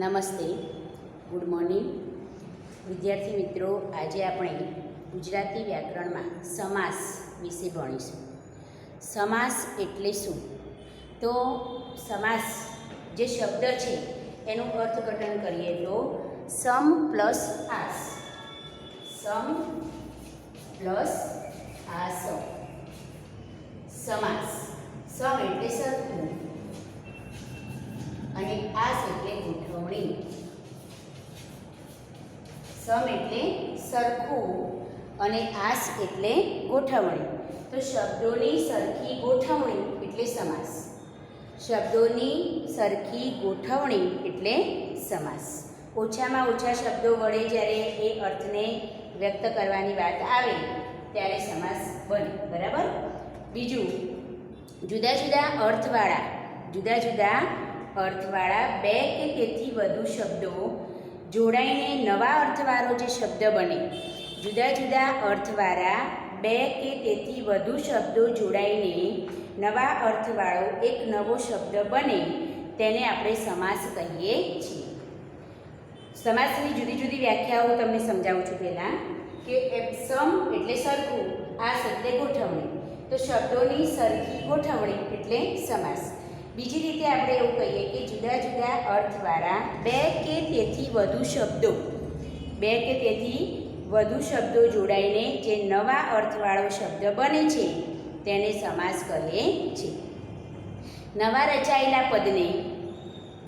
નમસ્તે, good morning વિદ્યાર્થી મિત્રો. આજે આપણે ગુજરાતી વ્યાકરણમાં સમાસ વિશે ભણીશું. સમાસ એટલે શું? તો સમાસ જે શબ્દ છે એનું અર્થઘટન કરીએ તો સમ પ્લસ આસ. સમ પ્લસ આસ સમાસ. સમ એટલે સરખું અને આસ એટલે ગોઠવણી. સમ એટલે સરખું અને આસ એટલે ગોઠવણી. તો શબ્દોની સરખી ગોઠવણી એટલે સમાસ. શબ્દોની સરખી ગોઠવણી એટલે સમાસ. ઓછામાં ઓછા શબ્દો વડે જ્યારે એ અર્થને વ્યક્ત કરવાની વાત આવે ત્યારે સમાસ બને. બરાબર. બીજું, જુદા જુદા અર્થવાળા બે કે તેથી વધુ શબ્દો જોડાઈને નવા અર્થવાળો જે શબ્દ બને. જુદા જુદા અર્થવાળા બે કે તેથી વધુ શબ્દો જોડાઈને નવા અર્થવાળો એક નવો શબ્દ બને તેને આપણે સમાસ કહીએ છીએ. સમાસની જુદી જુદી વ્યાખ્યાઓ તમને સમજાવું છું. પહેલાં કે સમ એટલે સરખું, આસ એટલે ગોઠવણી. તો શબ્દોની સરખી ગોઠવણી એટલે સમાસ. બીજી રીતે આપણે એવું કહીએ કે જુદા જુદા અર્થવાળા બે કે તેથી વધુ શબ્દો જોડાઈને જે નવા અર્થવાળો શબ્દ બને છે તેને સમાસ કહે છે. નવા રચાયેલા પદને,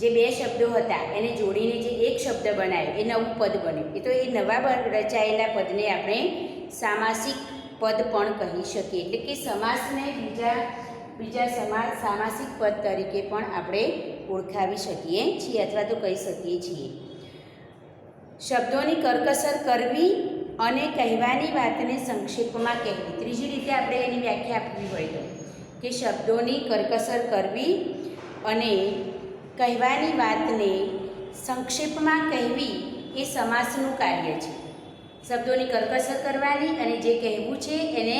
જે બે શબ્દો હતા એને જોડીને જે એક શબ્દ બનાવ્યો એ નવું પદ બન્યું. એ તો એ નવા રચાયેલા પદને આપણે સામાસિક પદ પણ કહી શકીએ. એટલે કે સમાસને બીજા સામાસિક પદ તરીકે પણ આપણે ઓળખાવી શકીએ છીએ અથવા તો કહી શકીએ છીએ. શબ્દોની કરકસર કરવી અને કહેવાની વાતને સંક્ષેપમાં કહેવી. ત્રીજી રીતે આપણે એની વ્યાખ્યા આપવી હોય તો કે શબ્દોની કરકસર કરવી અને કહેવાની વાતને સંક્ષેપમાં કહેવી એ સમાસનું કાર્ય છે. શબ્દોની કરકસર કરવાની અને જે કહેવું છે એને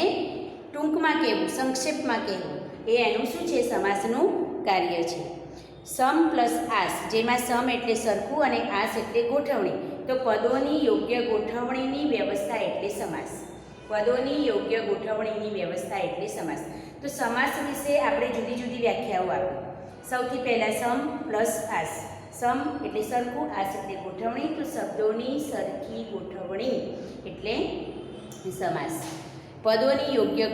ટૂંકમાં કહેવું, સંક્ષેપમાં કહેવું એ એનું શું છે? સમાસનું કાર્ય છે. સમ પ્લસ આસ, જેમાં સમ એટલે સરખું અને આસ એટલે ગોઠવણી. તો પદોની યોગ્ય ગોઠવણીની વ્યવસ્થા એટલે સમાસ. પદોની યોગ્ય ગોઠવણીની વ્યવસ્થા એટલે સમાસ. તો સમાસ વિશે આપણે જુદી જુદી વ્યાખ્યાઓ આપી. સૌથી પહેલાં સમ પ્લસ આસ. સમ એટલે સરખું, આસ એટલે ગોઠવણી. તો શબ્દોની સરખી ગોઠવણી એટલે સમાસ. પદોની યોગ્ય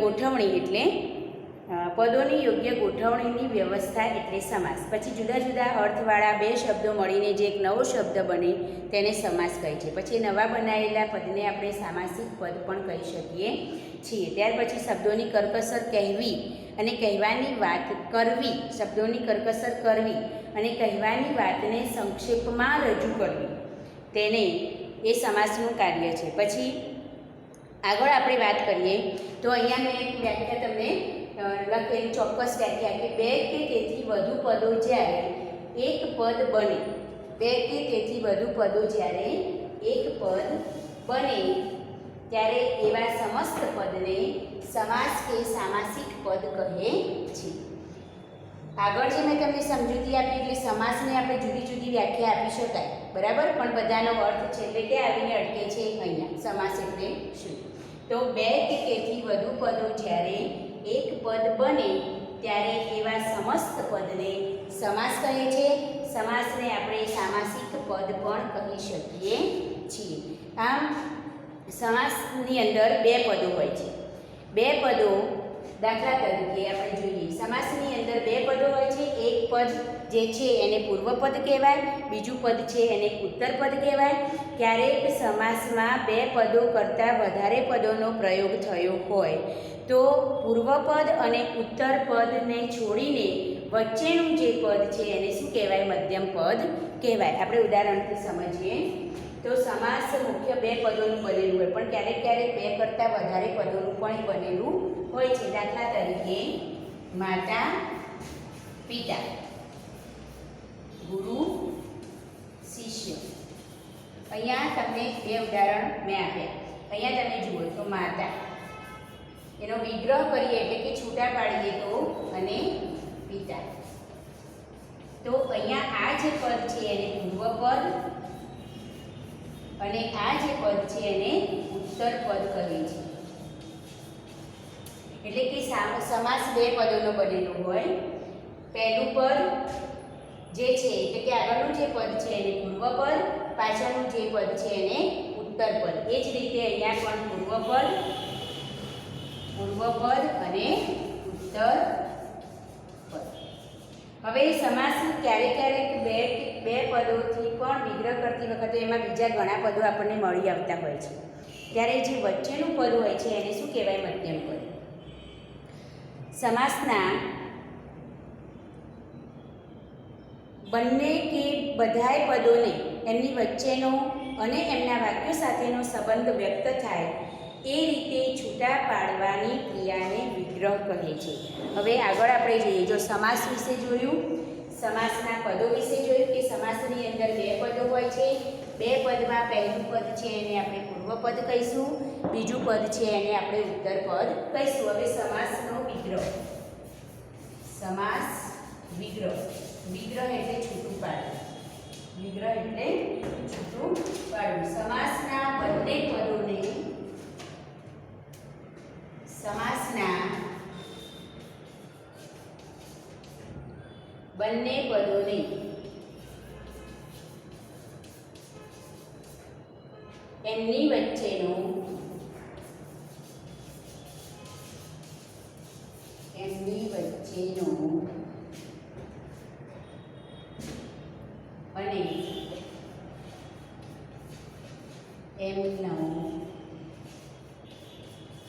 ગોઠવણીની વ્યવસ્થા એટલે સમાસ. પછી જુદા જુદા અર્થવાળા બે શબ્દો મળીને જે એક નવો શબ્દ બને તેને સમાસ કહે છે. પછી નવા બનાવેલા પદને આપણે સામાસિક પદ પણ કહી શકીએ છીએ. ત્યાર પછી શબ્દોની કરકસર કહેવી અને કહેવાની વાત કરવી. શબ્દોની કરકસર કરવી અને કહેવાની વાતને સંક્ષેપમાં રજૂ કરવી તેને એ સમાસનું કાર્ય છે. પછી આગળ આપણે વાત કરીએ તો અહીંયા મેં એક વ્યાખ્યા તમને લખેલી, ચોક્કસ વ્યાખ્યા કે બે કે તેથી વધુ પદો જ્યારે એક પદ બને. બે કે તેથી વધુ પદો જ્યારે એક પદ બને ત્યારે એવા સમસ્ત પદને સમાસ કે સામાસિક પદ કહે છે. આગળ જે મેં તમને સમજૂતી આપી એટલે સમાસને આપણે જુદી જુદી વ્યાખ્યા આપી શકાય. બરાબર. પણ બધાનો અર્થ છેલ્લે કે આવીને અટકે છે અહીંયા. સમાસ એટલે શું? તો બે કે તેથી વધુ પદો જ્યારે એક પદ બને ત્યારે એવા સમસ્ત પદને સમાસ કહે છે. સમાસને આપણે સામાસિક પદ પણ કહી શકીએ છીએ. આમ સમાસની અંદર બે પદો હોય છે. બે પદો, દાખલા તરીકે આપણે જોઈએ, સમાસની અંદર બે પદો હોય છે. એક પદ જે છે એને પૂર્વપદ કહેવાય, બીજું પદ છે એને ઉત્તરપદ કહેવાય. ક્યારેક સમાસમાં બે પદો કરતાં વધારે પદોનો પ્રયોગ થયો હોય તો પૂર્વપદ અને ઉત્તરપદને છોડીને વચ્ચેનું જે પદ છે એને શું કહેવાય? મધ્યમ પદ કહેવાય. આપણે ઉદાહરણથી સમજીએ તો સમાસ મુખ્ય બે પદોનું બનેલું હોય પણ ક્યારેક ક્યારેક બે કરતાં વધારે પદોનું પણ બનેલું હોય છે. દાખલા તરીકે માતા પિતા, ગુરુ શિષ્ય. અહીંયા તમને બે ઉદાહરણ મેં આપ્યા. અહીંયા તમે જુઓ તો માતા, એનો વિગ્રહ કરીએ એટલે કે છૂટા પાડીએ તો અને પિતા. તો અહીંયા આ જે પદ છે એને પૂર્વપદ અને આ જે પદ છે એને ઉત્તરપદ કહે છે. એટલે કે સમાસ બે પદોનો બનેલો હોય. પહેલું પદ જે છે એટલે કે આગળનું જે પદ છે એને પૂર્વપદ, પાછળનું જે પદ છે એને ઉત્તરપદ. એ જ રીતે અહીંયા પણ પૂર્વપદ અને ઉત્તરપદ. હવે સમાસ ક્યારેક બે પદોથી પણ વિગ્રહ કરતી વખતે એમાં બીજા ઘણા પદો આપણને મળી આવતા હોય છે. ત્યારે જે વચ્ચેનું પદ હોય છે એને શું કહેવાય? મધ્યમ પદ. સમાસના બંને કે બધાય પદોને એમની વચ્ચેનો અને એમના વાક્યો સાથેનો સંબંધ વ્યક્ત થાય એ રીતે છૂટા પાડવાની ક્રિયાને વિગ્રહ કહે છે. હવે આગળ આપણે જોઈએ. જો સમાસ વિશે જોયું, સમાસના પદો વિશે જોયું કે સમાસની અંદર બે પદો હોય છે. બે પદમાં પહેલું પદ છે એને આપણે પૂર્વપદ કહીશું, બીજું પદ છે એને આપણે ઉત્તરપદ કહીશું. હવે સમાસનો વિગ્રહ. સમાસ વિગ્રહ. વિગ્રહ એટલે છૂટું પાડવું. વિગ્રહ એટલે છૂટું પાડવું. સમાસના બંને પદોને એમની વચ્ચેનો અને એમનો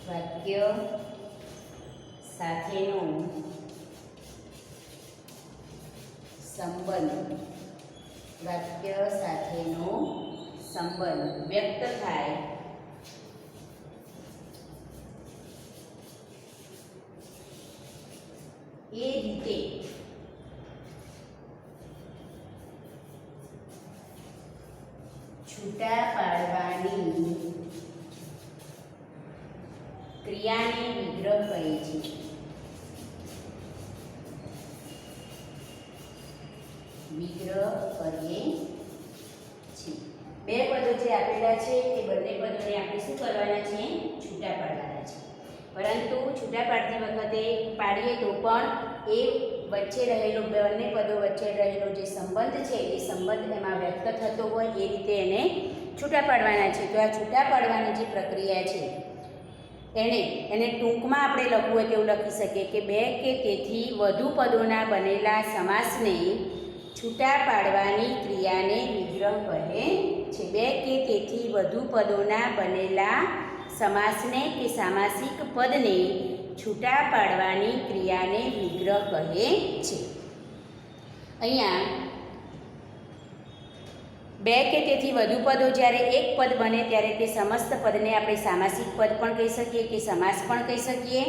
વાક્ય સાથેનો સંબંધ વ્યક્ત થાય એ રીતે છૂટા પાડવાની ક્રિયાને વિગ્રહ કહે છે. વિગ્રહ કરીએ છીએ. બે પદો જે આપેલા છે એ બંને પદોને આપણે શું કરવાના છે? છૂટા પાડવાના છે. પરંતુ છૂટા પાડતી વખતે પાડીએ તો પણ એ વચ્ચે રહેલો, બંને પદો વચ્ચે રહેલો જે સંબંધ છે એ સંબંધ એમાં વ્યક્ત થતો હોય એ રીતે એને છૂટા પાડવાના છે. તો આ છૂટા પાડવાની જે પ્રક્રિયા છે એને ટૂંકમાં આપણે લખવું હોય તેવું લખી શકીએ કે બે કે તેથી વધુ પદોના બનેલા સમાસને છૂટા પાડવાની ક્રિયાને વિગ્રહ કહે છે. બે કે તેથી વધુ પદોના બનેલા સમાસને કે સામાસિક પદને છૂટા પાડવાની ક્રિયાને વિગ્રહ કહે છે. અહીંયા બે કે તેથી વધુ પદો જ્યારે એક પદ બને ત્યારે તે સમસ્ત પદને આપણે સામાસિક પદ પણ કહી શકીએ કે સમાસ પણ કહી શકીએ.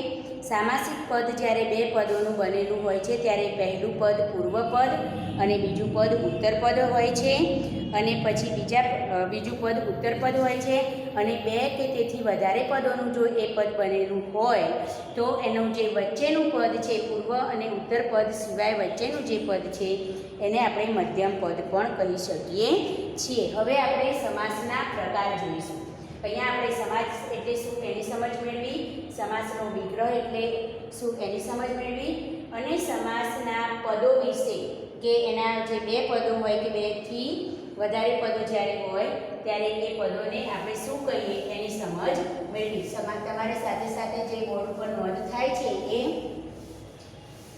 સામાસિક પદ જ્યારે બે પદોનું બનેલું હોય છે ત્યારે પહેલું પદ પૂર્વપદ અને બીજું પદ ઉત્તરપદ હોય છે, અને પછી બીજું પદ ઉત્તરપદ હોય છે. અને બે કે તેથી વધારે પદોનું જો એ પદ બનેલું હોય તો એનું જે વચ્ચેનું પદ છે, પૂર્વ અને ઉત્તરપદ સિવાય વચ્ચેનું જે પદ છે એને આપણે મધ્યમ પદ પણ કહી શકીએ છીએ. હવે આપણે સમાસના પ્રકાર જોઈશું. અહીંયા આપણે સમાસ એટલે શું એની સમજ મેળવી, સમાસનો વિગ્રહ એટલે શું એની સમજ મેળવી, અને સમાસના પદો વિશે કે એના જે બે પદો હોય કે બેથી વધારે પદો જ્યારે હોય ત્યારે એ પદોને આપણે શું કહીએ એની સમજ મેળવી. તમારે સાથે સાથે જે બોર્ડ ઉપર નોંધ થાય છે એ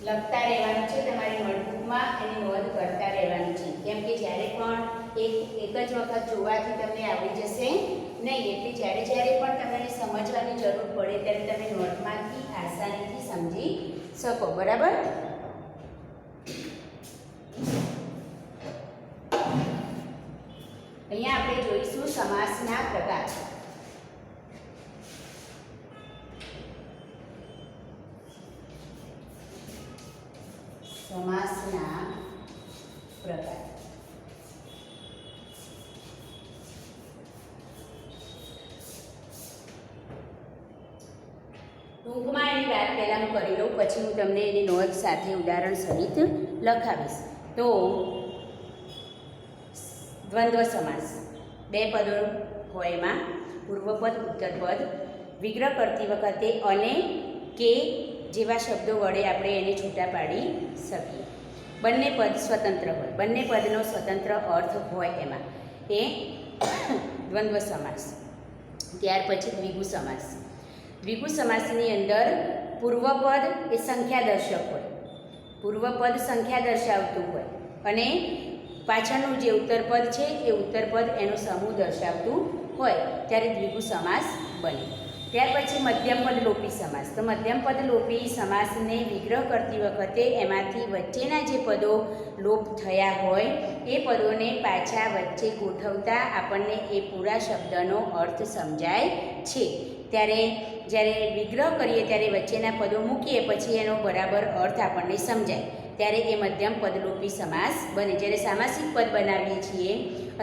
લખતા રહેવાનું છે. તમારી નોટબુકમાં એની નોંધ કરતા રહેવાની છે, કેમ કે જ્યારે પણ એક જ વખત જોવાથી તમને આવડી જશે નહીં. એટલે જ્યારે પણ તમને સમજવાની જરૂર પડે ત્યારે તમે નોટમાંથી આસાનીથી સમજી શકો. બરાબર? અહીંયા આપણે જોઈશું સમાસના પ્રકાર. સમાસના પ્રકાર. ટૂંકમાં એની વાત પહેલાં હું કરી લઉં, પછી હું તમને એની નોંધ સાથે ઉદાહરણ સહિત લખાવીશ. તો દ્વંદ્વ સમાસ, બે પદો હોય એમાં પૂર્વપદ ઉત્તરપદ, વિગ્રહ કરતી વખતે અને કે જેવા શબ્દો વડે આપણે એને છૂટા પાડી શકીએ. બંને પદ સ્વતંત્ર હોય, બંને પદનો સ્વતંત્ર અર્થ હોય એમાં એ દ્વંદ્વ સમાસ. ત્યાર પછી દ્વિગુ સમાસ. દ્વિગુ સમાસની અંદર પૂર્વપદ એ સંખ્યા દર્શક હોય, પૂર્વપદ સંખ્યા દર્શાવતું હોય અને પાછળનું જે ઉત્તરપદ છે એ ઉત્તરપદ એનો સમૂહ દર્શાવતું હોય ત્યારે દ્વિગુ સમાસ બને. ત્યાર પછી મધ્યમપદ લોપી સમાસ. તો મધ્યમપદ લોપી સમાસને વિગ્રહ કરતી વખતે એમાંથી વચ્ચેના જે પદો લોપ થયા હોય એ પદોને પાછા વચ્ચે ગોઠવતા આપણને એ પૂરા શબ્દનો અર્થ સમજાય છે. ત્યારે જ્યારે વિગ્રહ કરીએ ત્યારે વચ્ચેના પદો મૂકીએ પછી એનો બરાબર અર્થ આપણને સમજાય ત્યારે એ મધ્યમ પદલોપી સમાસ બને. જ્યારે સામાસિક પદ બનાવીએ છીએ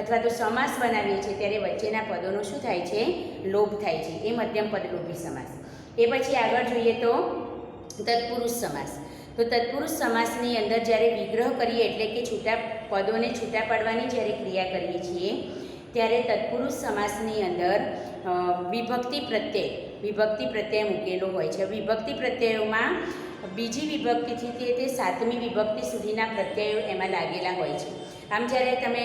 અથવા તો સમાસ બનાવીએ છીએ ત્યારે વચ્ચેના પદોનો શું થાય છે? લોપ થાય છે. એ મધ્યમ પદલોપી સમાસ. એ પછી આગળ જોઈએ તો તત્પુરુષ સમાસ. તો તત્પુરુષ સમાસની અંદર જ્યારે વિગ્રહ કરીએ એટલે કે પદોને છૂટા પાડવાની જ્યારે ક્રિયા કરીએ છીએ ત્યારે તત્પુરુષ સમાસની અંદર વિભક્તિ પ્રત્યય મૂકેલો હોય છે. વિભક્તિ પ્રત્યયોમાં બીજી વિભક્તિથી તે સાતમી વિભક્તિ સુધીના પ્રત્યયો એમાં લાગેલા હોય છે. આમ જ્યારે તમે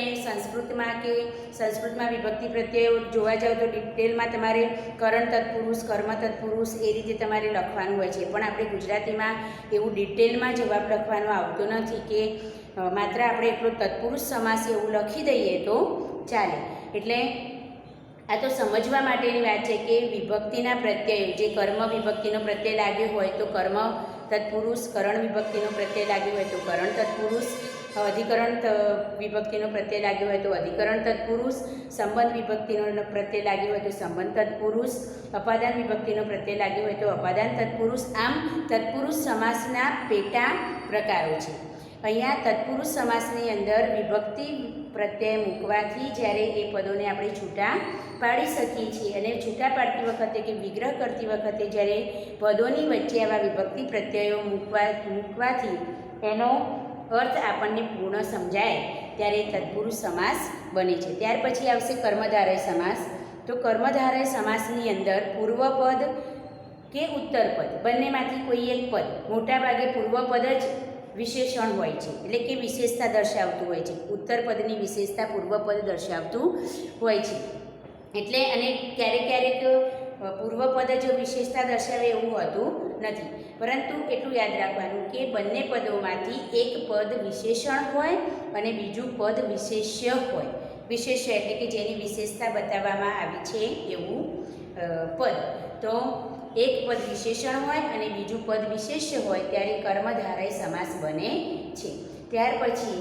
સંસ્કૃતમાં વિભક્તિ પ્રત્યયો જોવા જાઓ તો ડિટેલમાં તમારે કરણ તત્પુરુષ, કર્મ તત્પુરુષ એ રીતે તમારે લખવાનું હોય છે. પણ આપણે ગુજરાતીમાં એવું ડિટેલમાં જવાબ લખવાનો આવતો નથી કે માત્ર આપણે એટલો તત્પુરુષ સમાસ એવું લખી દઈએ તો ચાલે. એટલે આ તો સમજવા માટેની વાત છે કે વિભક્તિના પ્રત્યયો, જે કર્મ વિભક્તિનો પ્રત્યય લાગ્યો હોય તો કર્મ તત્પુરુષ, કરણ વિભક્તિનો પ્રત્યય લાગ્યો હોય તો કરણ તત્પુરુષ, અધિકરણ વિભક્તિનો પ્રત્યય લાગ્યો હોય તો અધિકરણ તત્પુરુષ, સંબંધ વિભક્તિનો પ્રત્યય લાગ્યો હોય તો સંબંધ તત્પુરુષ, અપાદાન વિભક્તિનો પ્રત્યય લાગ્યો હોય તો અપાદાન તત્પુરુષ. આમ તત્પુરુષ સમાસના પેટા પ્રકારો છે. અહીંયા તત્પુરુષ સમાસની અંદર વિભક્તિ પ્રત્યય મૂકવાથી જ્યારે એ પદોને આપણે છૂટા પાડી શકીએ છીએ અને છૂટા પાડતી વખતે કે વિગ્રહ કરતી વખતે જ્યારે પદોની વચ્ચે આવા વિભક્તિ પ્રત્યયો મૂકવાથી એનો અર્થ આપણને પૂર્ણ સમજાય ત્યારે તત્પુરુષ સમાસ બને છે. ત્યાર પછી આવશે કર્મધારય સમાસ. તો કર્મધારય સમાસની અંદર પૂર્વપદ કે ઉત્તરપદ બંનેમાંથી કોઈ એક પદ, મોટાભાગે પૂર્વપદ જ વિશેષણ હોય છે એટલે કે વિશેષતા દર્શાવતું હોય છે. ઉત્તરપદની વિશેષતા પૂર્વપદ દર્શાવતું હોય છે. એટલે અને ક્યારેક પૂર્વપદ જ વિશેષતા દર્શાવે એવું હોતું નથી. પરંતુ એટલું યાદ રાખવાનું કે બંને પદોમાંથી એક પદ વિશેષણ હોય અને બીજું પદ વિશેષ્ય હોય. વિશેષ્ય એટલે કે જેની વિશેષતા બતાવવામાં આવી છે એવું પદ. તો એક પદ વિશેષણ હોય અને બીજું પદ વિશેષ્ય હોય ત્યારે કર્મધારય સમાસ બને છે. ત્યાર પછી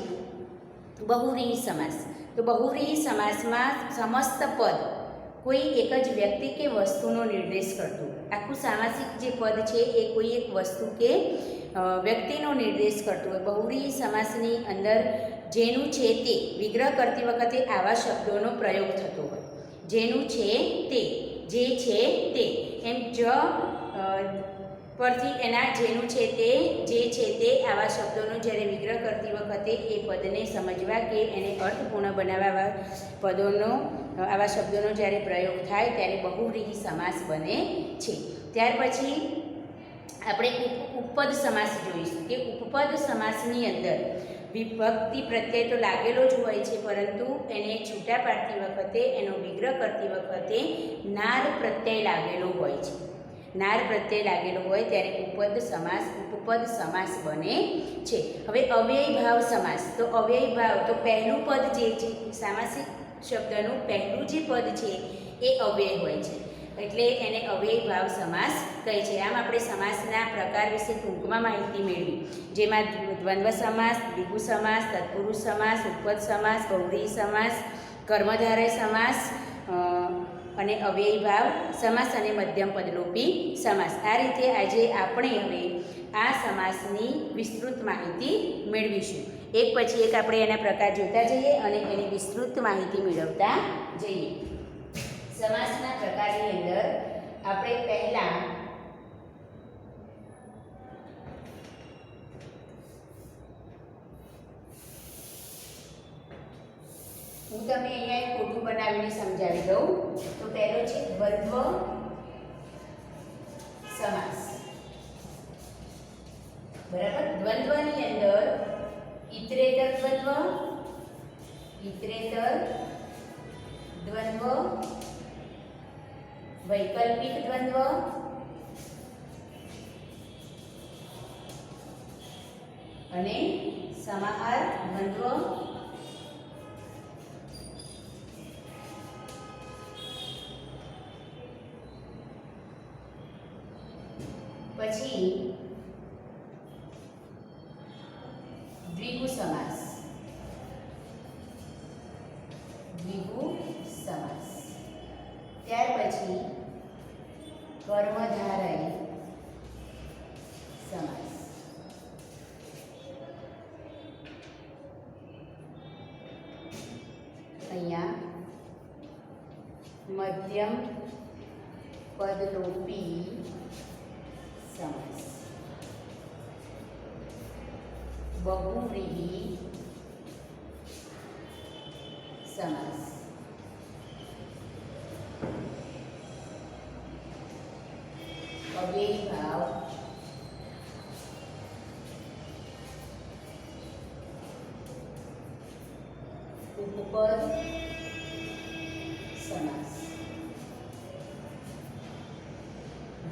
બહુવ્રીહી સમાસ. તો બહુવ્રીહી સમાસમાં સમસ્ત પદ કોઈ એક જ વ્યક્તિ કે વસ્તુનો નિર્દેશ કરતું. આખું સામાસિક જે પદ છે એ કોઈ એક વસ્તુ કે વ્યક્તિનો નિર્દેશ કરતું હોય. બહુવ્રીહી સમાસની અંદર જેનું છે તે વિગ્રહ કરતી વખતે આવા શબ્દોનો પ્રયોગ થતો હોય. જેનું છે તે, જે છે તે, એમ પરથી એના જેનું છે તે, જે છે તે આવા શબ્દોનો જ્યારે વિગ્રહ કરતી વખતે એ પદને સમજવા કે એને અર્થપૂર્ણ બનાવવા પદોનો આવા શબ્દોનો જ્યારે પ્રયોગ થાય ત્યારે બહુવ્રીહી સમાસ બને છે. ત્યાર પછી આપણે ઉપપદ સમાસ જોઈશું કે ઉપપદ સમાસની અંદર વિભક્તિ પ્રત્યય તો લાગેલો જ હોય છે પરંતુ એને છૂટા પાડતી વખતે, એનો વિગ્રહ કરતી વખતે નાર પ્રત્યય લાગેલો હોય છે. નાર પ્રત્યય લાગેલો હોય ત્યારે ઉપપદ સમાસ બને છે. હવે અવ્યયી ભાવ સમાસ. તો અવ્યયી ભાવ તો પહેલું પદ જે છે સામાસિક શબ્દનું પહેલું જે પદ છે એ અવ્યય હોય છે એટલે એને અવ્યયી ભાવ સમાસ કહે છે. આમ આપણે સમાસના પ્રકાર વિશે ટૂંકમાં માહિતી મેળવી, જેમાં દ્વંદ્વ સમાસ, દ્વિગુ સમાસ, તત્પુરુષ સમાસ, ઉપપદ સમાસ, બહુવ્રીહી સમાસ, કર્મધારય સમાસ અને અવ્યયી ભાવ સમાસ અને મધ્યમ પદલોપી સમાસ. આ રીતે આજે આપણે હવે આ સમાસની વિસ્તૃત માહિતી મેળવીશું. એક પછી એક આપણે એના પ્રકાર જોતા જઈએ અને એની વિસ્તૃત માહિતી મેળવતા જઈએ. સમાસના પ્રકારની અંદર આપણે પહેલા હું તમને અહીંયા એક ખોટું બનાવીને સમજાવી દઉં. તો પહેલો છે દ્વંદ્વ સમાસ. બરાબર, દ્વંદ્વની અંદર ઇતરેતર દ્વંદ્વ, વૈકલ્પિક દ્વંદ્વ અને સમાહાર દ્વંદ્વ પછી દ્વિગુ સમાસ. ત્યાર પછી કર્મધારય સમાસ. અહીંયા મધ્યમ પદલોપી સમાસ, બહુવ્રીહી સમાસ, અવ્યયીભાવ ઉપપદ સમાસ.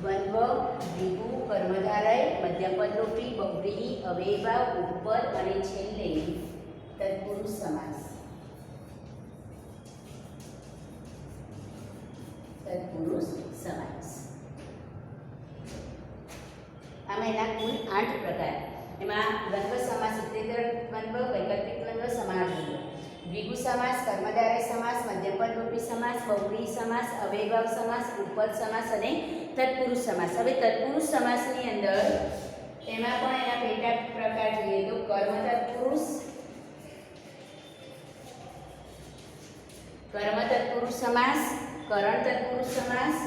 દ્વંદ્વ, દ્વિગુ, કર્મધારય, મધ્યમપદલોપી, બહુવ્રીહી, અવ્યયીભાવ, ઉપપદ અને છેલ્લે તત્પુરુષ સમાસ. તત્પુરુષ સમાસ. આમાં એના કુલ 8 પ્રકાર. એમાં દ્વંદ્વ સમાસ, ઇતરેતર દ્વંદ્વ, વૈકલ્પિક દ્વંદ્વ, સમાહાર દ્વંદ્વ, દ્વિગુ સમાસ, કર્મધારય સમાસ, મધ્યમપદલોપી સમાસ, બહુવ્રીહી સમાસ, અવ્યયીભાવ સમાસ, ઉપપદ સમાસ અને તત્પુરુષ સમાસ. હવે તત્પુરુષ સમાસની અંદર એમાં પણ એના પેટા પ્રકાર જોઈએ તો કર્મ તત્પુરુષ સમાસ, કરણ તત્પુરુષ સમાસ,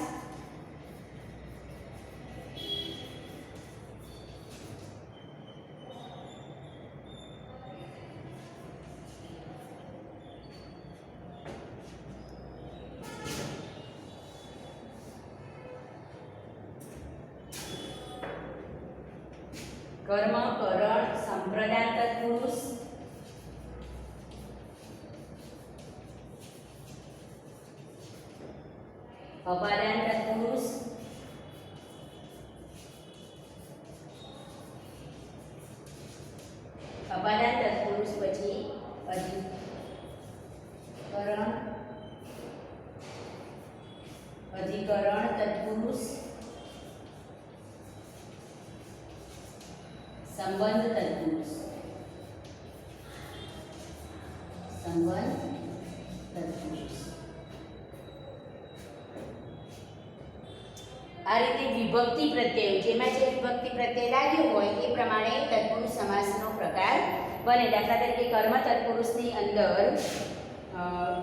કર્મ, કરણ, સંપ્રદાન તત્પુરુષ, અપાદાન તત્પુરુષ, અપાદાન તત્પુરુષ પછી અધિકરણ તત્પુરુષ, સંબંધ તત્પુરુષ, આ રીતે વિભક્તિ પ્રત્યય, જેમાં જે વિભક્તિ પ્રત્યય લાગ્યો હોય એ પ્રમાણે તત્પુરુષ સમાસનો પ્રકાર બને. દાખલા તરીકે કર્મ તત્પુરુષની અંદર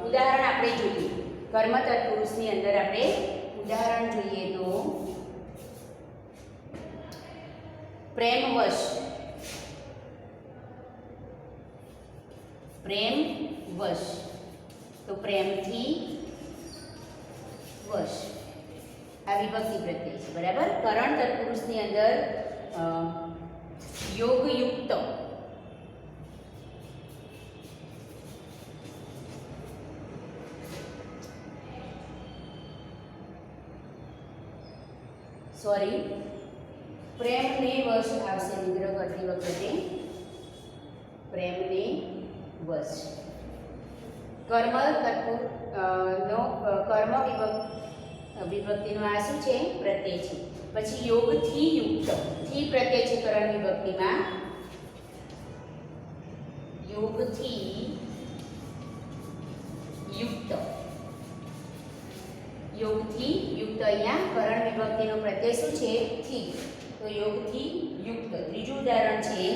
ઉદાહરણ આપણે જોઈએ. કર્મ તત્પુરુષની અંદર આપણે ઉદાહરણ જોઈએ તો પ્રેમવશ, તો પ્રેમથી વશ, આ વિભક્તિ પ્રત્યય છે. બરાબર. કરણ તત્પુરુષની અંદર યોગયુક્ત, પ્રેમને વશ આવશે વિગ્રહ કરતી વખતે, પ્રેમને વશ. કર્મ વિભક્તિનો આ શું છે? પ્રત્યય છે. પછી યોગથી યુક્ત, થી પ્રત્યય છે કરણ વિભક્તિમાં, યોગથી યુક્ત, યોગથી યુક્ત. અહીંયા કરણ વિભક્તિનો પ્રત્યય શું છે? થી. તો યોગથી યુક્ત. ત્રીજું ઉદાહરણ છે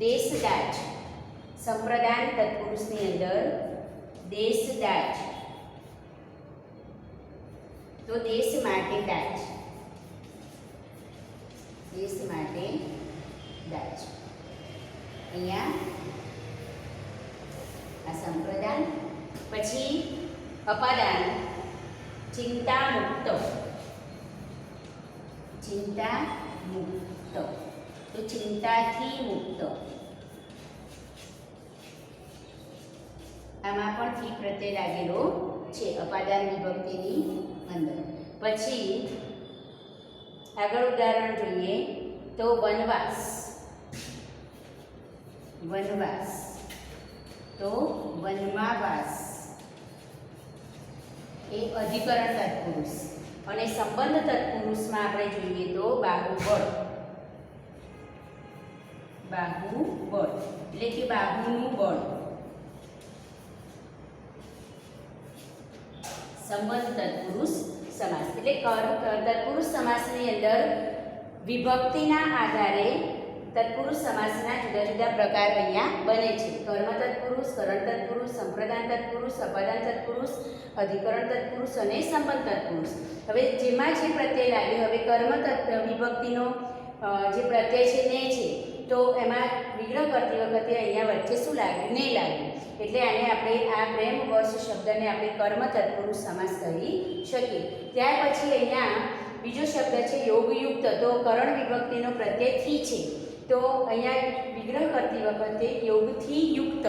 દેશદાજ. સંપ્રદાન તત્પુરુષની અંદર દેશદાજ, તો દેશ માટે દાજ, દેશ માટે દાજ. અહીંયા આ સંપ્રદાન પછી અપાદાન ચિંતા મુક્ત, ચિંતા મુક્ત, તો ચિંતાથી મુક્ત, આમાં પણ થી પ્રત્યય લાગેલો છે અપાદાન વિભક્તિની અંદર. પછી આગળ ઉદાહરણ જોઈએ તો વનવાસ, વનવાસ, તો વનમાં વાસ એ અધિકરણ તત્પુરુષ. અને સંબંધ તત્પુરુષમાં આપણે જોઈએ તો બાહુબળ, બાહુબળ એટલે કે બાહુનું બળ. સંબંધ તત્પુરુષ સમાસ એટલે તત્પુરુષ સમાસની અંદર વિભક્તિના આધારે તત્પુરુષ સમાસના જુદા જુદા પ્રકાર અહીંયા બને છે. કર્મ તત્પુરુષ, કરણ તત્પુરુષ, સંપ્રદાન તત્પુરુષ, અપાદાન તત્પુરુષ, અધિકરણ તત્પુરુષ અને સંબંધ તત્પુરુષ. હવે જેમાં જે પ્રત્યય લાગ્યો, હવે કર્મ વિભક્તિનો જે પ્રત્યય છે ને છે, તો એમાં વિગ્રહ કરતી વખતે અહીંયા વચ્ચે શું લાગ્યું? ને લાગ્યું. એટલે આને આપણે આ પ્રેમ વશ શબ્દને આપણે કર્મ તત્પુરુષ સમાસ કહી શકીએ. ત્યાર પછી અહીંયા બીજો શબ્દ છે યોગયુક્ત, તો કરણ વિભક્તિનો પ્રત્યય થી છે, તો અહીંયા વિગ્રહ કરતી વખતે યોગથી યુક્ત,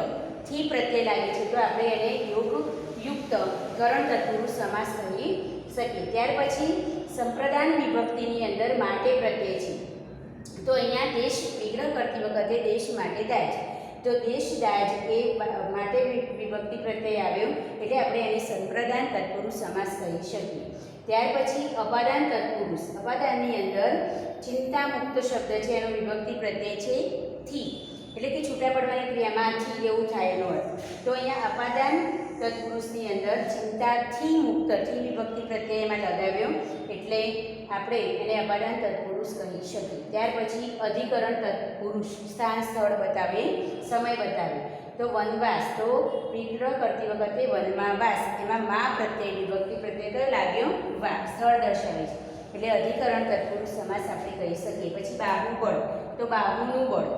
થી પ્રત્યય લાગે છે, તો આપણે એને યોગયુક્ત કરણ તત્પુરુષ સમાસ કહી શકીએ. ત્યાર પછી સંપ્રદાન વિભક્તિની અંદર માટે પ્રત્યય છે, તો અહીંયા દેશ વિગ્રહ કરતી વખતે દેશ માટે દાજ, તો દેશ દાજ એ માટે વિભક્તિ પ્રત્યય આવ્યો, એટલે આપણે એને સંપ્રદાન તત્પુરુષ સમાસ કહી શકીએ. ત્યાર પછી અપાદાન તત્પુરુષ, અપાદાનની અંદર ચિંતા મુક્ત શબ્દ છે, એનો વિભક્તિ પ્રત્યય છે થી, એટલે કે છૂટા પડવાની ક્રિયામાંથી એવું થાય એનો અર્થ. તો અહીંયા અપાદાન તત્પુરુષની અંદર ચિંતાથી મુક્ત, થી વિભક્તિ પ્રત્યય એમાં લગાવ્યો, એટલે આપણે એને અપાદાન તત્પુરુષ કહી શકીએ. ત્યાર પછી અધિકરણ તત્પુરુષ, સ્થાન સ્થળ બતાવે, સમય બતાવે, તો વનવાસ, તો વિગ્રહ કરતી વખતે વનમાં વાસ, એમાં મા પ્રત્યય વિભક્તિ પ્રત્યય તો લાગ્યો વા, સ્થળ દર્શાવે છે, એટલે અધિકરણ તત્પુરુષ સમાસ આપણે કહી શકીએ. પછી બાહુબળ, તો બાહુનું બળ,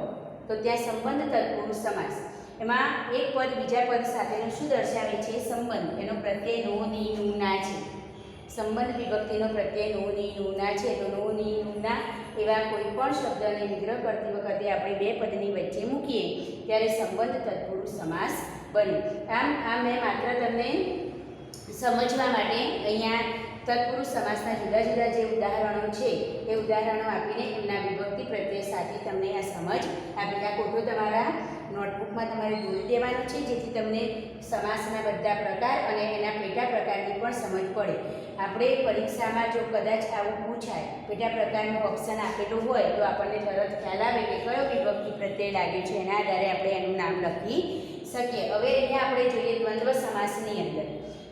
તો ત્યાં સંબંધ તત્પુરુષ સમાસ, એમાં એક પદ બીજા પદ સાથેનું શું દર્શાવે છે? સંબંધ. એનો પ્રત્યય નો, ની, નું, ના છે. સંબંધ વિભક્તિનો પ્રત્યય નો, ની, નું, ના છે, તો નો, ની, નું, ના એવા કોઈ પણ શબ્દને વિગ્રહ કરતી વખતે આપણે બે પદની વચ્ચે મૂકીએ ત્યારે સંબંધ તત્પુરુષ સમાસ બને. આમ મેં માત્ર તમને સમજવા માટે અહીંયા તત્પુરુષ સમાસના જુદા જુદા જે ઉદાહરણો છે એ ઉદાહરણો આપીને એમના વિભક્તિ પ્રત્યય સાથે તમને આ સમજ આપી. આ કોઠો તમારા નોટબુકમાં તમારે દોરી દેવાનો છે, જેથી તમને સમાસના બધા પ્રકાર અને એના પેટા પ્રકારની પણ સમજ પડે. આપણે પરીક્ષામાં જો કદાચ આવું પૂછાય, પેટા પ્રકારનું ઓપ્શન આપેલું હોય, તો આપણને તરત ખ્યાલ આવે કે કયો વિભક્તિ પ્રત્યય લાગ્યો છે, એના આધારે આપણે એનું નામ લખી શકીએ. હવે અહીંયા આપણે જોઈએ દ્વંદ્વ સમાસની અંદર,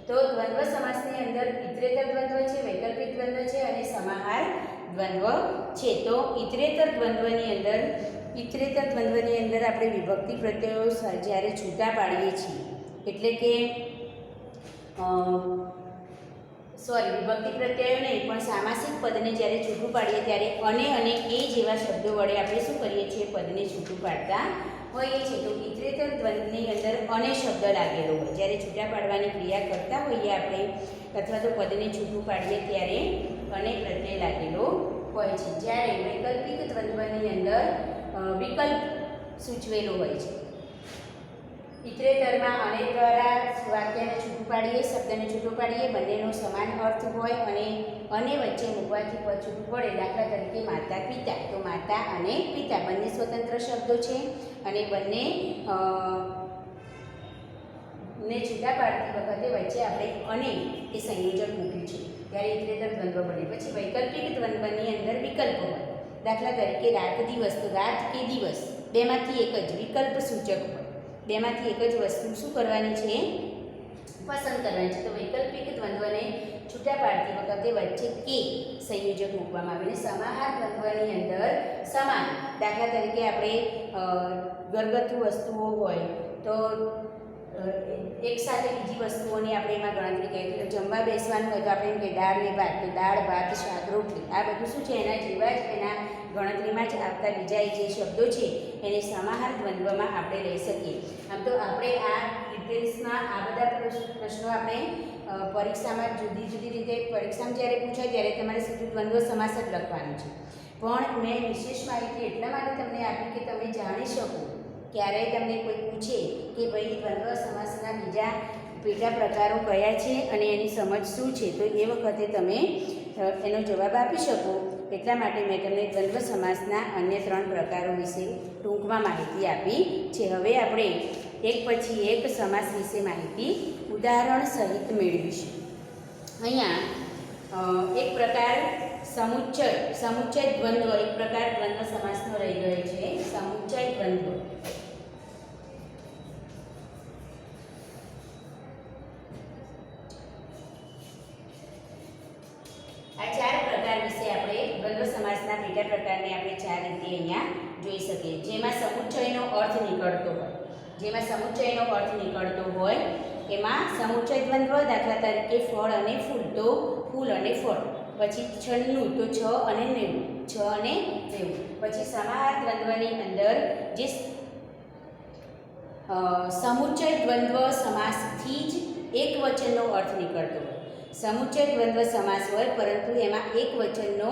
તો દ્વંદ્વ સમાસની અંદર ઇતરેતર દ્વંદ્વ છે, વૈકલ્પિક દ્વંદ્વ છે અને સમાહાર દ્વંદ્વ છે. તો ઇતરેતર દ્વંદ્વની અંદર આપણે વિભક્તિ પ્રત્યયો જ્યારે છૂટા પાડીએ છીએ, એટલે કે વિભક્તિ પ્રત્યયો નહીં પણ સામાસિક પદને જ્યારે છૂટું પાડીએ ત્યારે અને એ જેવા શબ્દો વડે આપણે શું કરીએ છીએ? પદને છૂટું પાડતા હોઈએ છીએ. તો ઇતરેતર દ્વંદ્વની અંદર અને શબ્દ લાગેલો હોય, જ્યારે છૂટા પાડવાની ક્રિયા કરતા હોઈએ આપણે અથવા તો પદને છૂટું પાડીએ ત્યારે અને પ્રત્યય લાગેલો હોય છે. જ્યારે વૈકલ્પિક દ્વંદ્વની અંદર વિકલ્પ સૂચવેલો હોય છે. ઇતરેતરમાં અને દ્વારા વાક્યને છૂટું પાડીએ, શબ્દને છૂટું પાડીએ, બંનેનો સમાન અર્થ હોય અને વચ્ચે મૂકવાથી પદ છૂટું પડે. દાખલા તરીકે માતા પિતા, તો માતા અને પિતા બંને સ્વતંત્ર શબ્દો છે અને બંને ને છૂટા પાડતી વખતે વચ્ચે આપણે અને એ સંયોજક મૂક્યું છે, ત્યારે ઇતરેતર દ્વંદ્વ બને. પછી વૈકલ્પિક દ્વંદ્વની અંદર વિકલ્પ હોય. દાખલા તરીકે રાત દિવસ, તો રાત કે દિવસ બેમાંથી એક જ વિકલ્પ સૂચક હોય. બેમાંથી એક જ વસ્તુ શું કરવાની છે? પસંદ કરવાની છે. તો વૈકલ્પિક દ્વંદ્વને છૂટા પાડતી વખતે વચ્ચે કે સંયોજક મૂકવામાં આવે. અને સમાહાર દ્વંદ્વની અંદર સમાન, દાખલા તરીકે આપણે ઘરગથ્થુ વસ્તુઓ હોય તો એક સાથે બીજી વસ્તુઓની આપણે એમાં ગણતરી કરીએ. તો જમવા બેસવાનું હોય તો આપણે એમ કે દાળ ને ભાત, તો દાળ ભાત શાક રોટલી, આ બધું શું છે? એના જેવા જ એના ગણતરીમાં જ આવતા બીજા જે શબ્દો છે એને સમાહાર દ્વંદ્વમાં આપણે લઈ શકીએ. આમ તો આપણે આ ડિટેલ્સમાં આ બધા પ્રશ્નો આપણે પરીક્ષામાં જુદી જુદી રીતે પરીક્ષામાં જ્યારે પૂછાય ત્યારે તમારે સીધું દ્વંદ્વ સમાસ જ લખવાનું છે. પણ મેં વિશેષ માહિતી એટલા માટે તમને આપી કે તમે જાણી શકો ક્યારેય તમને કોઈ પૂછે કે ભાઈ દ્વંદ્વ સમાસના બીજા પેટા પ્રકારો કયા છે અને એની સમજ શું છે, તો એ વખતે તમે એનો જવાબ આપી શકો. એટલા માટે મેં તમને દ્વંદ્વ સમાસના અન્ય 3 પ્રકારો વિશે ટૂંકમાં માહિતી આપી છે. હવે આપણે એક પછી એક સમાસ વિશે માહિતી ઉદાહરણ સહિત મેળવીશું. અહીંયા એક પ્રકાર સમુચ્ચય દ્વંદ્વ, એક પ્રકાર દ્વંદ્વ સમાસનો રહી ગયો છે, સમુચ્ચય દ્વંદ્વ. આ 4 પ્રકાર વિશે આપણે દ્વંદ્વ સમાસના પેટા પ્રકારને આપણે 4 રીતે અહીંયા જોઈ શકીએ. જેમાં સમુચ્ચયનો અર્થ નીકળતો હોય એમાં સમુચ્ચય દ્વંદ્વ, દાખલા તરીકે ફળ અને ફૂલ તો ફૂલ અને ફળ. પછી 96 તો 6 અને 90. પછી સમાહાર દ્વંદ્વની અંદર જે સમુચ્ચય દ્વંદ્વ સમાસથી જ એક વચનનો અર્થ નીકળતો હોય. સમુચ્ચય દ્વંદ્વ સમાસ હોય પરંતુ એમાં એક વચનનો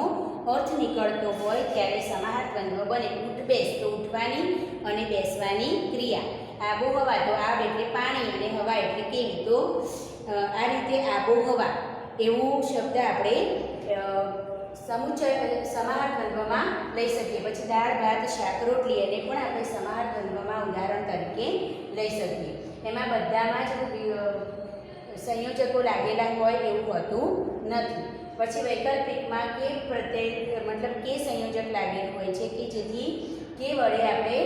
અર્થ નીકળતો હોય ત્યારે સમાહાર દ્વંદ્વ બને. ઉઠ બેસ તો ઉઠવાની અને બેસવાની ક્રિયા. આબોહવા તો આબ એટલે પાણી અને હવા એટલે કેવી. તો આ રીતે આબોહવા એવું શબ્દ આપણે સમાહાર દ્વંદ્વમાં લઈ શકીએ. પછી દાળ ભાત શાક રોટલી એને પણ આપણે સમાહાર દ્વંદ્વમાં ઉદાહરણ તરીકે લઈ શકીએ. એમાં બધામાં જ સંયોજકો લાગેલા હોય એવું હોતું નથી. પછી વૈકલ્પિકમાં કે પ્રત્યય મતલબ કે સંયોજક લાગેલું હોય છે કે જેથી કે વડે આપણે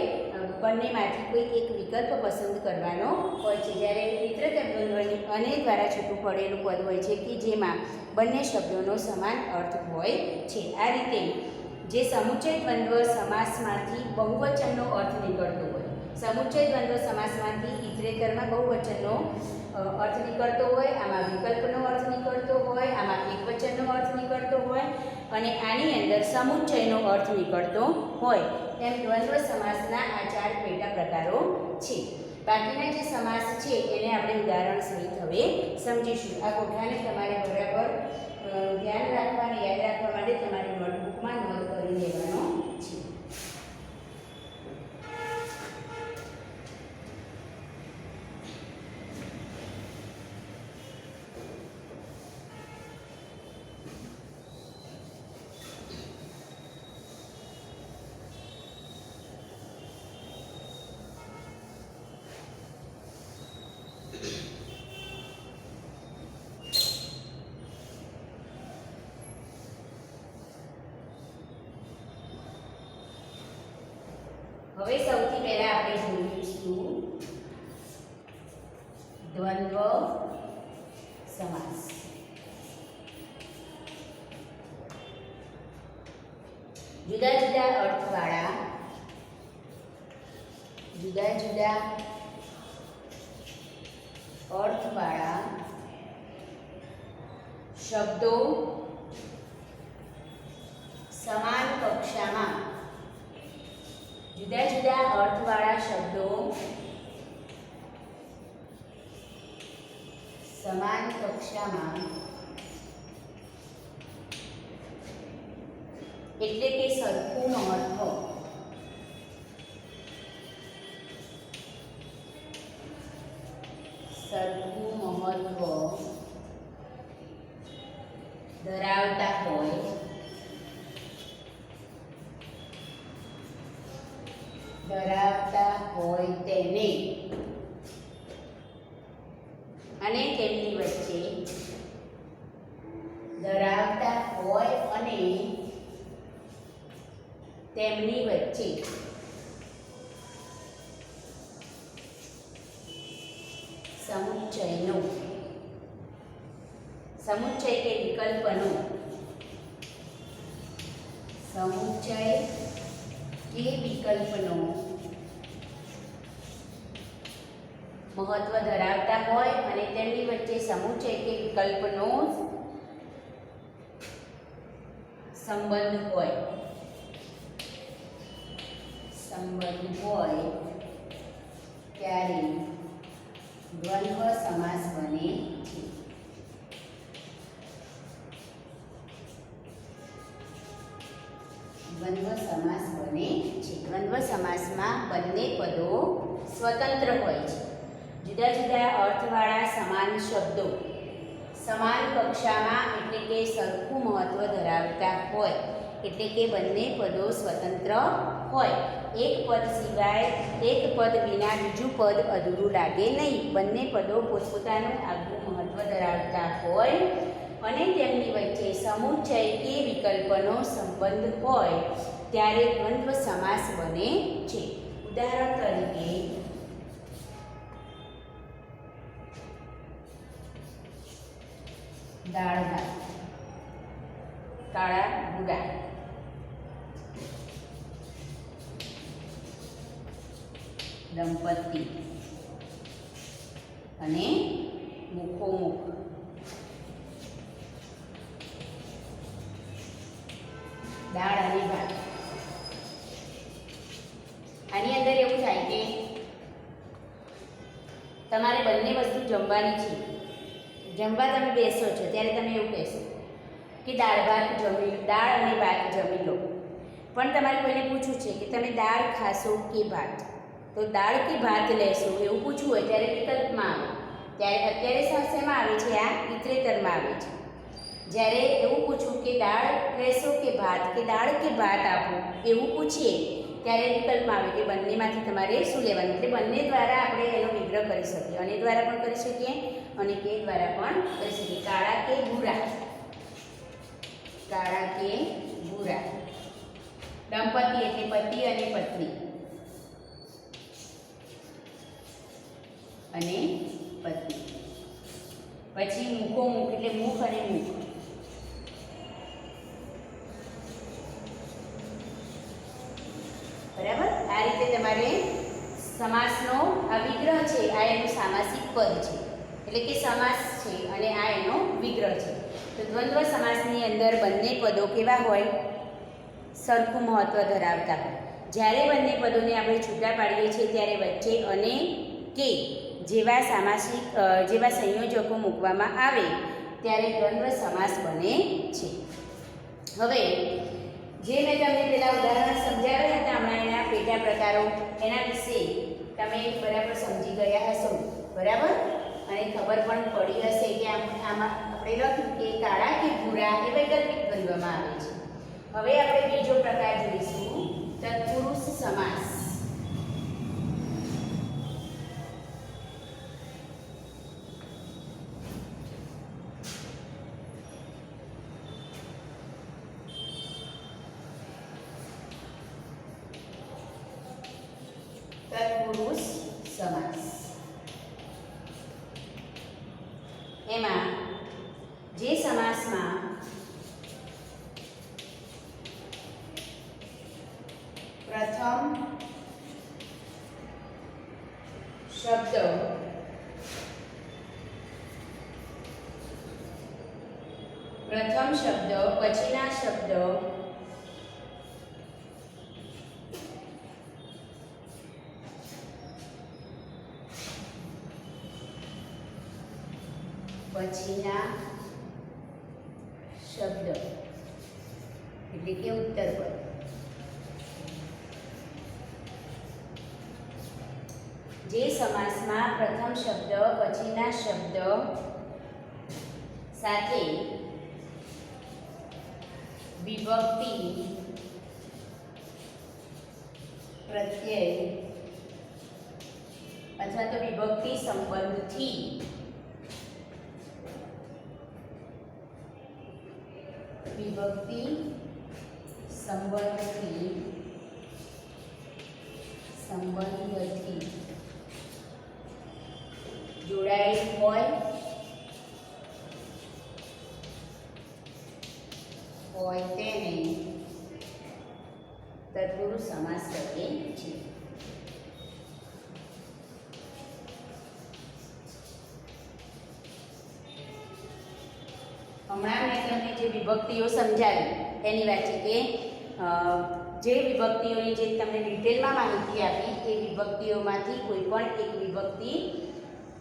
બંનેમાંથી કોઈ એક વિકલ્પ પસંદ કરવાનો હોય છે. જ્યારે મિત્રતા દ્વંદ્વની અને દ્વારા છૂટું પડેલું પદ હોય છે કે જેમાં બંને શબ્દોનો સમાન અર્થ હોય છે. આ રીતે જે સમુચ્ચય દ્વંદ્વ સમાસમાંથી બહુવચનનો અર્થ નીકળતો હોય, સમુચ્ચય દ્વંદ્વ સમાસમાંથી ઇતરેતરમાં બહુવચનનો અર્થ નીકળતો હોય, આમાં વિકલ્પનો અર્થ નીકળતો હોય, આમાં એકવચનનો અર્થ નીકળતો હોય અને આની અંદર સમુચ્ચયનો અર્થ નીકળતો હોય, તેમ દ્વંદ્વ સમાસના આ 4 પેટા પ્રકારો છે. બાકીના જે સમાસ છે એને આપણે ઉદાહરણ સહિત હવે સમજીશું. આ કોઠાને તમારે બરાબર ધ્યાન રાખવા અને યાદ રાખવા માટે તમારી નોટબુકમાં નોંધ કરી લેવાનો છે. હવે સૌથી પહેલા આપણે જોઈશું દ્વંદ્વ સમાસ. જુદા જુદા અર્થવાળા શબ્દો સમાન કક્ષામાં જુદા અર્થવાળા શબ્દો સમાન કક્ષામાં એટલે કે સરખું મહત્વ ધરાવતા હોય તેને અને તેમની વચ્ચે સમુચ્ચય કે વિકલ્પનો મહત્વ ધરાવતા હોય અને તેમની વચ્ચે સમુચ્ચય કે વિકલ્પનો સંબંધ હોય ત્યારે દ્વંદ્વ સમાસ બને છે. દ્વંદ્વ સમાસ બને છે. દ્વંદ્વ સમાસમાં બંને પદો સ્વતંત્ર હોય છે. જુદા જુદા અર્થવાળા સમાન શબ્દો સમાન કક્ષામાં એટલે કે સરખું મહત્વ ધરાવતા હોય, એટલે કે બંને પદો સ્વતંત્ર હોય. એક પદ સિવાય એક પદ વિના બીજું પદ અધૂરું લાગે નહીં. બંને પદો પોતપોતાનું આગવું મહત્વ ધરાવતા હોય અને તેમની વચ્ચે સમુચ્ચય કે વિકલ્પનો સંબંધ હોય ત્યારે દ્વંદ્વ સમાસ બને છે. ઉદાહરણ તરીકે દાળ ભાત, કાળા ભૂરા, દંપતી અને મુખોમુખ. દાળ અને ભાત. આની અંદર એવું થાય કે તમારે બંને વસ્તુ જમવાની છે. જમવા તમે બેસો છો ત્યારે તમે એવું કહેશો કે દાળ અને ભાત જમી લો. પણ તમારે કોઈને પૂછવું છે કે તમે દાળ ખાશો કે ભાત, તો દાળ કે ભાત લેશો એવું પૂછવું હોય ત્યારે વિકલ્પમાં આવે. ત્યારે અત્યારે શેમાં આવે છે? આ ઇતરેતરમાં આવે છે. જ્યારે એવું પૂછવું કે દાળ લેશો કે દાળ કે ભાત આપો એવું પૂછીએ ત્યારે વિકલ્પમાં આવે કે બંનેમાંથી તમારે શું લેવાનું. એટલે બંને દ્વારા આપણે એનો વિગ્રહ કરી શકીએ. અને દ્વારા પણ કરી શકીએ અને કે દ્વારા પણ કરી શકીએ. કાળા કે ભૂરા, કાળા કે ભૂરા. દંપતી એટલે પતિ અને પત્ની અને પત્ની. પછી મુખોમુખ એટલે મુખ અને મુખ. બરાબર. આ રીતે તમારે સમાસનો આ વિગ્રહ છે, આ એનું સામાસિક પદ છે, એટલે કે સમાસ છે અને આ એનો વિગ્રહ છે. તો દ્વંદ્વ સમાસની અંદર બંને પદો કેવા હોય? સરખું મહત્વ ધરાવતા હોય. જ્યારે બંને પદોને આપણે છૂટા પાડીએ છીએ ત્યારે વચ્ચે અને કે જેવા સંયોજકો મૂકવામાં આવે ત્યારે દ્વંદ્વ સમાસ બને છે. હવે જે મેં તમને પેલા ઉદાહરણ સમજાવ્યા હતા હમણાં એના પેટા પ્રકારો, એના વિશે તમે બરાબર સમજી ગયા હશો. બરાબર. અને ખબર પણ પડી હશે કે આમાં આપણે લખ્યું કે કાળા કે ભૂરા એ વૈકલ્પિક દ્વંદ્વમાં આવે છે. હવે આપણે બીજો પ્રકાર જોઈશું, તત્પુરુષ સમાસ. તત્પુરુષ સમાસ. એમાં જે સમાસમાં પ્રથમ શબ્દ પછીના શબ્દ એટલે કે ઉત્તર પદ. જે સમાસમાં પ્રથમ શબ્દ પછીના શબ્દ સાથે વિભક્તિ, પ્રત્યય અથવા તો વિભક્તિ સંબંધથી જોડાયેલ હોય તેને તત્પુરુષ સમાસ કહીએ છીએ. હમણાં મેં તમને જે વિભક્તિઓ સમજાવી એની વાત છે કે જે વિભક્તિઓની જે તમને ડિટેલમાં માહિતી આપી એ વિભક્તિઓમાંથી કોઈ પણ એક વિભક્તિ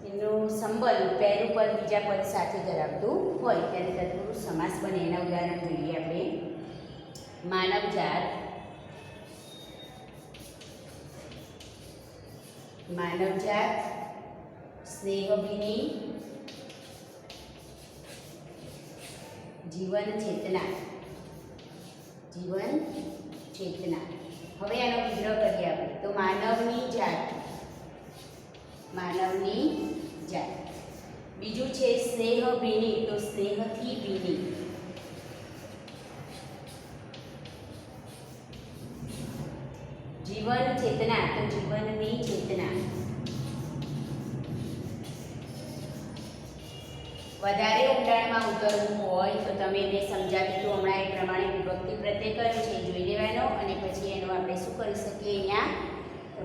એનું સંબંધ પહેલું પદ બીજા પદ સાથે ધરાવતું હોય ત્યારે તત્પુરુષ સમાસ બને. એના ઉદાહરણ જોઈએ આપણે. માનવજાત, માનવજાત, સ્નેહભીની, જીવન ચેતના, જીવન ચેતના. હવે આનો વિગ્રહ કરીએ આપણે. તો માનવની જાત, માનવની જાત. બીજું છે સ્નેહભીની, તો સ્નેહથી ભીની. જીવન ચેતના, તો જીવનની ચેતના. વધારે ઊંડાણમાં ઉતરવું હોય તો તમે એને સમજાવી તો હમણાં એ પ્રમાણે વિભક્તિ પ્રત્યય કર્યો છે જોઈ લેવાનો અને પછી એનો આપણે શું કરી શકીએ, અહીંયા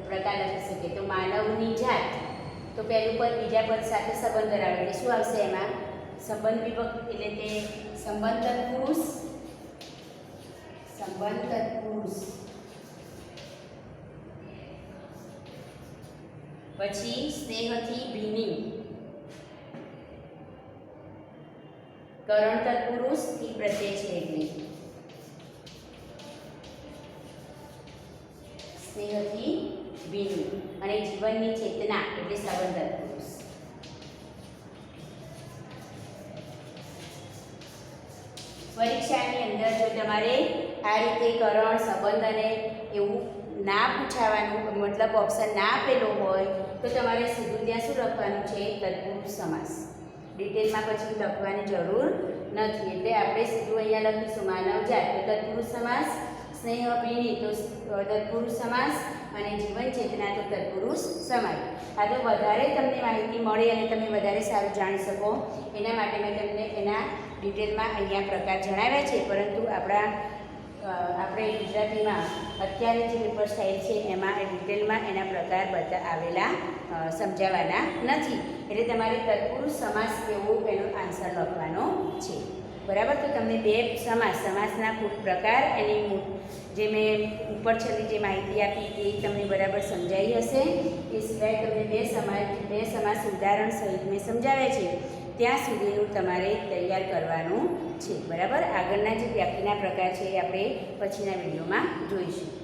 પ્રકાર લખી શકીએ. તો માનવની જાત, તો પહેલું પદ બીજા પદ સાથે સંબંધ ધરાવે એટલે શું આવશે એમાં? સંબંધ વિભક્તિ, એટલે તે સંબંધ તત્પુરુષ, સંબંધ તત્પુરુષ. પછી સ્નેહથી ભીની, કરણ તત્પુરુષ થી પ્રત્યય છે એટલે સ્નેહથી ભીની. અને જીવનની ચેતના એટલે સંબંધ તત્પુરુષ. પરીક્ષાની અંદર જો તમારે આ રીતે કરણ, સંબંધ અને એવું ના પૂછાવાનું, મતલબ ઓપ્શન ના આપેલો હોય તો તમારે સીધું ત્યાં શું લખવાનું છે? તત્પુરુષ સમાસ. ડિટેલમાં પછી લખવાની જરૂર નથી. એટલે આપણે સીધું અહીંયા લખીશું માનવજાત તો તત્પુરુષ સમાસ, સ્નેહભીની તો તત્પુરુષ સમાસ અને જીવન ચેતના તો તત્પુરુષ સમાસ. આ તો વધારે તમને માહિતી મળે અને તમે વધારે સારું જાણી શકો એના માટે મેં તમને એના ડિટેલમાં અહીંયા પ્રકાર જણાવ્યા છે. પરંતુ આપણે ગુજરાતીમાં અત્યારે જે પેપર સ્ટાઇલ છે એમાં ડિટેલમાં એના પ્રકાર બધા આવેલા સમજાવવાના નથી. એટલે તમારે તત્પુરુષ સમાસ એવો એનો આન્સર લખવાનો છે. બરાબર? તો તમને બે સમાસના પ્રકાર એની જે મેં ઉપર છેલ્લી જે માહિતી આપી એ તમને બરાબર સમજાઈ હશે. એ સિવાય તમને બે સમાસ ઉદાહરણ સહિત મેં સમજાવ્યા છે ત્યાં સુધીનું તમારે તૈયાર કરવાનું છે. બરાબર? આગળના જે વ્યક્તિના પ્રકાર છે એ આપણે પછીના વિડીયોમાં જોઈશું.